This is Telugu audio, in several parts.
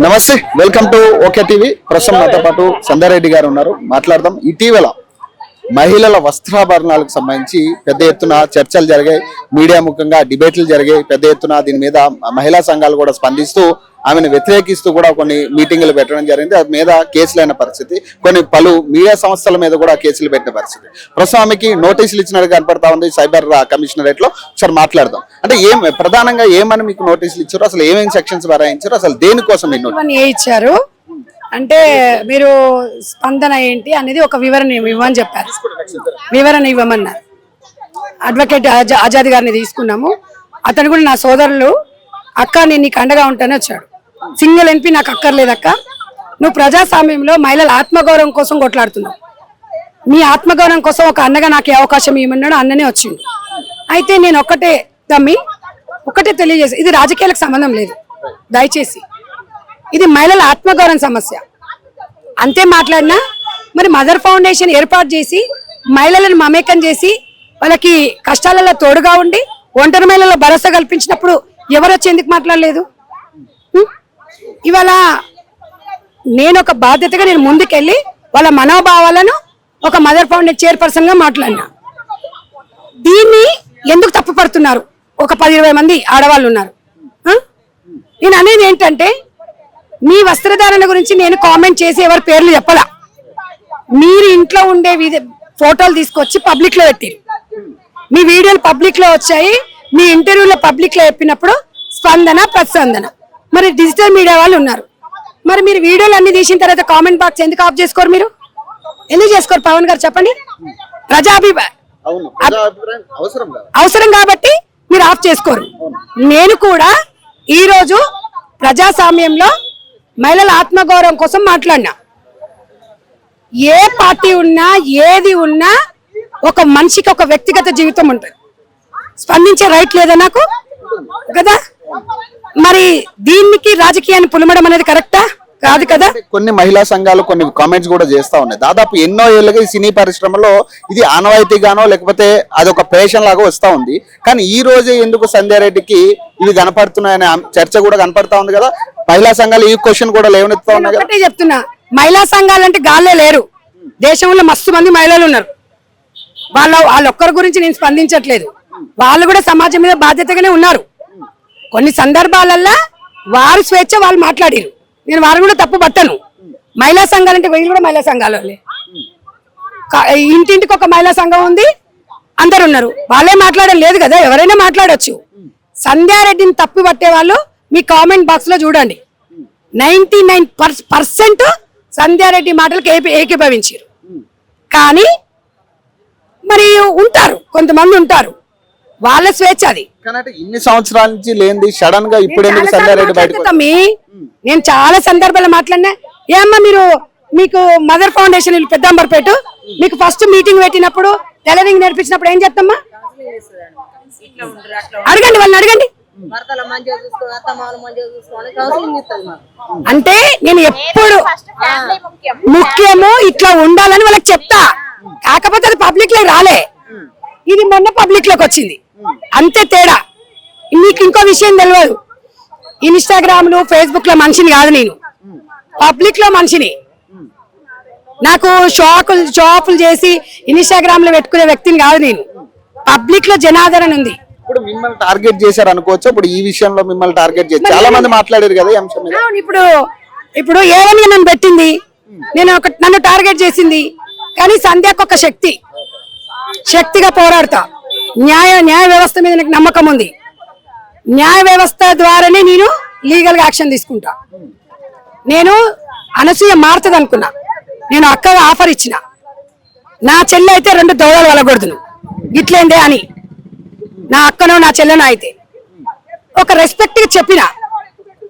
నమస్తే, వెల్కమ్ టు ఓకే టీవీ. ప్రస్తుతం నాతో పాటు సంధ్యారెడ్డి గారు ఉన్నారు. మాట్లాడదాం. ఇటీవల మహిళల వస్త్రాభరణాలకు సంబంధించి పెద్ద ఎత్తున చర్చలు జరిగాయి, మీడియా ముఖంగా డిబేట్లు జరిగాయి. పెద్ద ఎత్తున దీని మీద మహిళా సంఘాలు కూడా స్పందిస్తూ ఆమెను వ్యతిరేకిస్తూ కూడా కొన్ని మీటింగులు పెట్టడం జరిగింది. అది మీద కేసులైన పరిస్థితి, కొన్ని పలు మీడియా సంస్థల మీద కూడా కేసులు పెట్టిన పరిస్థితి. ప్రస్తుతం ఆమెకి నోటీసులు ఇచ్చినట్టు కనపడతా ఉంది సైబర్ కమిషనరేట్ లో. ఒకసారి మాట్లాడదాం. అంటే ప్రధానంగా ఏమని మీకు నోటీసులు ఇచ్చారు, అసలు ఏమేమి సెక్షన్స్ బరాయించారు, అసలు దేనికోసం ఇచ్చారు అంటే మీరు స్పందన ఏంటి అనేది ఒక వివరణ ఇవ్వమని చెప్పారు. వివరణ ఇవ్వమన్నారు. అడ్వకేట్ ఆజాద్ గారిని తీసుకున్నాము. అతను కూడా నా సోదరులు, అక్క నేను నీకు అండగా ఉంటానని వచ్చాడు. సింగిల్ ఎంపీ నాకు అక్కర్లేదక్క, నువ్వు ప్రజాస్వామ్యంలో మహిళల ఆత్మగౌరవం కోసం కొట్లాడుతున్నావు, మీ ఆత్మగౌరవం కోసం ఒక అన్నగా నాకు అవకాశం ఇవ్వమన్నాడు. అన్ననే వచ్చింది. అయితే నేను ఒకటే తెలియజేసి, ఇది రాజకీయాలకు సంబంధం లేదు దయచేసి, ఇది మహిళల ఆత్మగౌరవం సమస్య. అంతే మాట్లాడినా మరి మదర్ ఫౌండేషన్ ఏర్పాటు చేసి మహిళలను మమేకం చేసి వాళ్ళకి కష్టాలలో తోడుగా ఉండి ఒంటరి మహిళల భరోసా కల్పించినప్పుడు ఎవరు వచ్చి ఎందుకు మాట్లాడలేదు? ఇవాళ నేను ఒక బాధ్యతగా నేను ముందుకెళ్ళి వాళ్ళ మనోభావాలను ఒక మదర్ ఫౌండేషన్ చైర్పర్సన్ గా మాట్లాడినా. దీన్ని ఎందుకు తప్పుపడుతున్నారు? ఒక 10-20 మంది ఆడవాళ్ళు ఉన్నారు. నేను అనేది ఏంటంటే, మీ వస్త్రధారణ గురించి నేను కామెంట్ చేసి ఎవరి పేర్లు చెప్పలా. మీరు ఇంట్లో ఉండే ఫోటోలు తీసుకొచ్చి పబ్లిక్ లో పెట్టారు, మీ వీడియోలు పబ్లిక్ లో వచ్చాయి, మీ ఇంటర్వ్యూలో పబ్లిక్ లో చెప్పినప్పుడు స్పందన ప్రతిస్పందన. మరి డిజిటల్ మీడియా వాళ్ళు ఉన్నారు, మరి మీరు వీడియోలు అన్ని తీసిన తర్వాత కామెంట్ బాక్స్ ఎందుకు ఆఫ్ చేసుకోరు? మీరు ఎందుకు చేసుకోరు? పవన్ గారు చెప్పండి. అవసరం కాబట్టి మీరు ఆఫ్ చేసుకోరు. నేను కూడా ఈ రోజు ప్రజాస్వామ్యంలో మహిళల ఆత్మగౌరవం కోసం మాట్లాడినా. ఏ పార్టీ ఉన్నా ఏది ఉన్నా ఒక మనిషికి ఒక వ్యక్తిగత జీవితం ఉంటుంది, స్పందించే రైట్ లేదా నాకు కదా? మరి దీనికి రాజకీయాన్ని పులమడం అనేది కరెక్టా? కాదు కదా. కొన్ని మహిళా సంఘాలు కొన్ని కామెంట్స్ కూడా చేస్తా ఉన్నాయి. దాదాపు ఎన్నో ఏళ్ళుగా ఈ సినీ పరిశ్రమలో ఇది ఆనవాయితీగానో లేకపోతే అదొక పేషన్ లాగా వస్తా ఉంది. కానీ ఈ రోజే ఎందుకు సంధ్యారెడ్డికి ఇవి కనపడుతున్నాయనే చర్చ కూడా కనపడతా ఉంది కదా. మహిళా సంఘాలు ఈ క్వశ్చన్ కూడా లేవనెత్తుతా ఉన్నాయి కదా. చెప్తున్నా, మహిళా సంఘాలు అంటే గాల్లే లేరు. దేశంలో మస్తు మంది మహిళలు ఉన్నారు. వాళ్ళొక్కరి గురించి నేను స్పందించట్లేదు. వాళ్ళు కూడా సమాజం మీద బాధ్యతగానే ఉన్నారు. కొన్ని సందర్భాలల్లో వారి స్వేచ్ఛ వాళ్ళు మాట్లాడారు, నేను వారిని కూడా తప్పు పట్టను. మహిళా సంఘాలు అంటే వీళ్ళు కూడా మహిళా సంఘాలు, ఇంటింటికి ఒక మహిళా సంఘం ఉంది, అందరు ఉన్నారు. వాళ్ళే మాట్లాడడం లేదు కదా, ఎవరైనా మాట్లాడొచ్చు. సంధ్యారెడ్డిని తప్పు పట్టే వాళ్ళు మీ కామెంట్ బాక్స్ లో చూడండి, 99% సంధ్యారెడ్డి మాటలకు ఏకీభవించారు. కానీ మరి ఉంటారు, కొంతమంది ఉంటారు, వాళ్ళ స్వేచ్ఛ అది. ఇన్ని సంవత్సరాల నుంచి లేనిది సడన్ గా ఇప్పుడు ఎందుకు సంధ్యారెడ్డి బయటకు? నేను చాలా సందర్భాలు మాట్లాడినా. ఏమ్మా మీకు మదర్ ఫౌండేషన్ పెద్దంబర్పేట మీకు ఫస్ట్ మీటింగ్ పెట్టినప్పుడు టైలరింగ్ నేర్పించినప్పుడు ఏం చెప్తామ్మా? అడగండి, వాళ్ళని అడగండి. అంటే నేను ఎప్పుడు ముఖ్యము ఇట్లా ఉండాలని వాళ్ళకి చెప్తా. కాకపోతే అది పబ్లిక్ లో రాలే, ఇది మొన్న పబ్లిక్ లోకి వచ్చింది, అంతే తేడా. మీకు ఇంకో విషయం తెలియదు, ఇన్స్టాగ్రామ్ లో ఫేస్బుక్ లో మనిషిని కాదు నేను, పబ్లిక్ లో మనిషిని. నాకు షాపులు చేసి ఇన్స్టాగ్రామ్ లో పెట్టుకునే వ్యక్తిని కాదు నేను, పబ్లిక్ లో జనాదరణ ఉంది. ఇప్పుడు మిమ్మల్ని టార్గెట్ చేశారు అనుకోవచ్చు. ఇప్పుడు ఈ విషయంలో మిమ్మల్ని టార్గెట్ చేసి చాలా మంది మాట్లాడారు కదా ఈ అంశం మీద. ఇప్పుడు ఏమని నన్ను పెట్టింది, నన్ను టార్గెట్ చేసింది. కానీ సంధ్యకు ఒక శక్తిగా పోరాడతా. న్యాయ వ్యవస్థ మీద నాకు నమ్మకం ఉంది. న్యాయ వ్యవస్థ ద్వారానే నేను లీగల్ గా యాక్షన్ తీసుకుంటా. నేను అనసూయ మారుతుంది అనుకున్నా, నేను అక్కగా ఆఫర్ ఇచ్చిన. నా చెల్లె అయితే 2 దౌడలు వలగొడుతును ఇట్లేందే అని, నా అక్కనో నా చెల్లెనో అయితే ఒక రెస్పెక్ట్ గా చెప్పిన,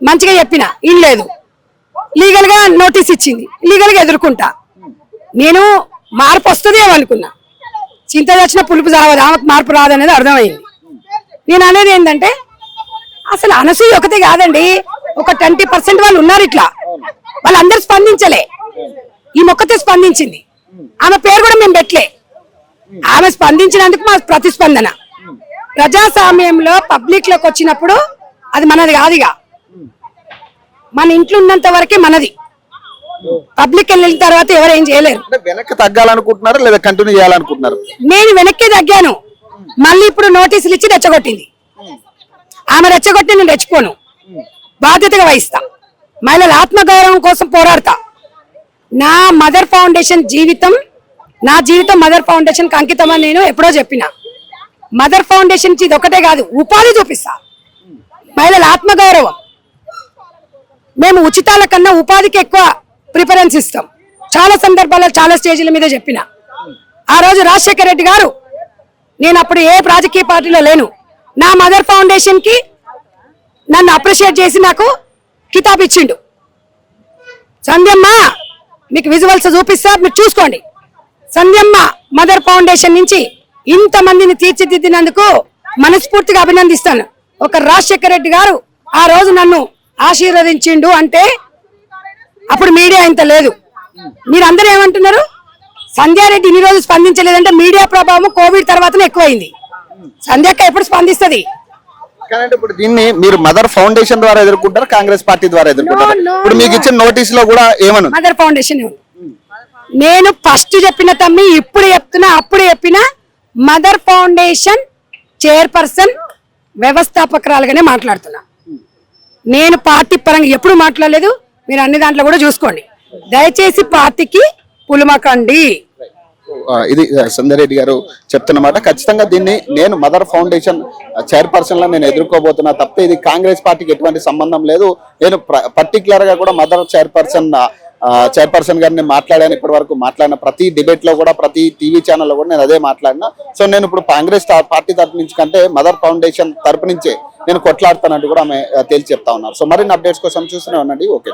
మంచిగా చెప్పిన, ఏం లేదు, లీగల్ గా నోటీస్ ఇచ్చింది, లీగల్ గా ఎదుర్కొంటా. నేను మార్పు వస్తుంది ఏమనుకున్నా, చింత వచ్చిన పులుపు రావదు, ఆమెకు మార్పు రాదనేది అర్థమైంది. నేను అనేది ఏంటంటే, అసలు అనసూయ ఒకటే కాదండి, ఒక 20% వాళ్ళు ఉన్నారు ఇట్లా, వాళ్ళందరూ స్పందించలే, ఈ మొక్కతే స్పందించింది. ఆమె పేరు కూడా మేము పెట్టలే, ఆమె స్పందించినందుకు మా ప్రతిస్పందన. ప్రజాస్వామ్యంలో పబ్లిక్ లోకి వచ్చినప్పుడు అది మనది కాదుగా. మన ఇంట్లో ఉన్నంత వరకే మనది. పబ్లిక్ వెళ్ళిన తర్వాత ఎవరు ఏం చేయలేరు. అంటే వెనక్కి తగ్గాలనుకుంటున్నారా లేదా కంటిన్యూ చేయాలనుకుంటున్నారు? నేను వెనక్కి తగ్గాను, మళ్ళీ ఇప్పుడు నోటీసులు ఇచ్చి రెచ్చగొట్టింది. ఆమె రెచ్చగొట్టి నేను రెచ్చిపోను, బాధ్యతగా వహిస్తా. మహిళల ఆత్మగౌరవం కోసం పోరాడతా. నా మదర్ ఫౌండేషన్ జీవితం, నా జీవితం మదర్ ఫౌండేషన్ కి అంకితం అని నేను ఎప్పుడో చెప్పిన. మదర్ ఫౌండేషన్ ఇది ఒకటే కాదు, ఉపాధి చూపిస్తా. మహిళల ఆత్మగౌరవం, మేము ఉచితాల కన్నా ఉపాధికి ఎక్కువ ప్రిఫరెన్స్ ఇస్తాం. చాలా సందర్భాల్లో చాలా స్టేజీల మీద చెప్పిన. ఆ రోజు రాజశేఖర రెడ్డి గారు, నేను అప్పుడు ఏ రాజకీయ పార్టీలో లేను, నా మదర్ ఫౌండేషన్ కి నన్ను అప్రిషియేట్ చేసి నాకు కితాబ్ ఇచ్చిండు. సంధ్యమ్మ, మీకు విజువల్స్ చూపిస్తా, మీరు చూసుకోండి. సంధ్యమ్మ మదర్ ఫౌండేషన్ నుంచి ఇంతమందిని తీర్చిదిద్దినందుకు మనస్ఫూర్తిగా అభినందిస్తాను. ఒక రాజశేఖర రెడ్డి గారు ఆ రోజు నన్ను ఆశీర్వదించిండు అంటే అప్పుడు మీడియా ఇంత లేదు. మీరందరూ ఏమంటున్నారు, సంధ్యారెడ్డి ఇన్ని రోజులు స్పందించలేదంటే మీడియా ప్రభావం కోవిడ్ తర్వాతనే ఎక్కువైంది. సంధ్యాక్క ఎప్పుడు స్పందిస్తుంది? కానీ ఇప్పుడు దీన్ని మీరు మదర్ ఫౌండేషన్ ద్వారా ఎదుర్కొంటారు, కాంగ్రెస్ పార్టీ ద్వారా ఎదుర్కొంటారు? ఇప్పుడు మీకు ఇచ్చిన నోటీస్ లో కూడా ఏమను మదర్ ఫౌండేషన్ నేను ఫస్ట్ చెప్పిన తమ్మి, ఇప్పుడు చెప్తున్నా, అప్పుడు చెప్పిన. మదర్ ఫౌండేషన్ చైర్పర్సన్ వ్యవస్థాపకురాలుగానే మాట్లాడుతున్నా. నేను పార్టీ పరంగా ఎప్పుడు మాట్లాడలేదు. మీరు అన్ని దాంట్లో కూడా చూసుకోండి. దయచేసి పార్టీకి పులుమకండి. ఇది సంధ్యారెడ్డి గారు చెప్తున్నమాట. ఖచ్చితంగా దీన్ని నేను మదర్ ఫౌండేషన్ చైర్పర్సన్ లా నేను ఎదుర్కోబోతున్నా తప్ప ఇది కాంగ్రెస్ పార్టీకి ఎటువంటి సంబంధం లేదు. నేను పర్టికులర్ గా కూడా మదర్ చైర్పర్సన్ గారిని మాట్లాడాను. ఇప్పటి వరకు మాట్లాడిన ప్రతి డిబేట్ లో కూడా, ప్రతి టీవీ ఛానల్లో కూడా నేను అదే మాట్లాడినా. సో నేను ఇప్పుడు కాంగ్రెస్ పార్టీ తరపు నుంచి కంటే మదర్ ఫౌండేషన్ తరపు నుంచే నేను కొట్లాడుతానంటూ కూడా ఆమె తేల్చి చెప్తా ఉన్నారు. సో మరిన్ని అప్డేట్స్ కోసం చూస్తూనే ఉండండి. ఓకే.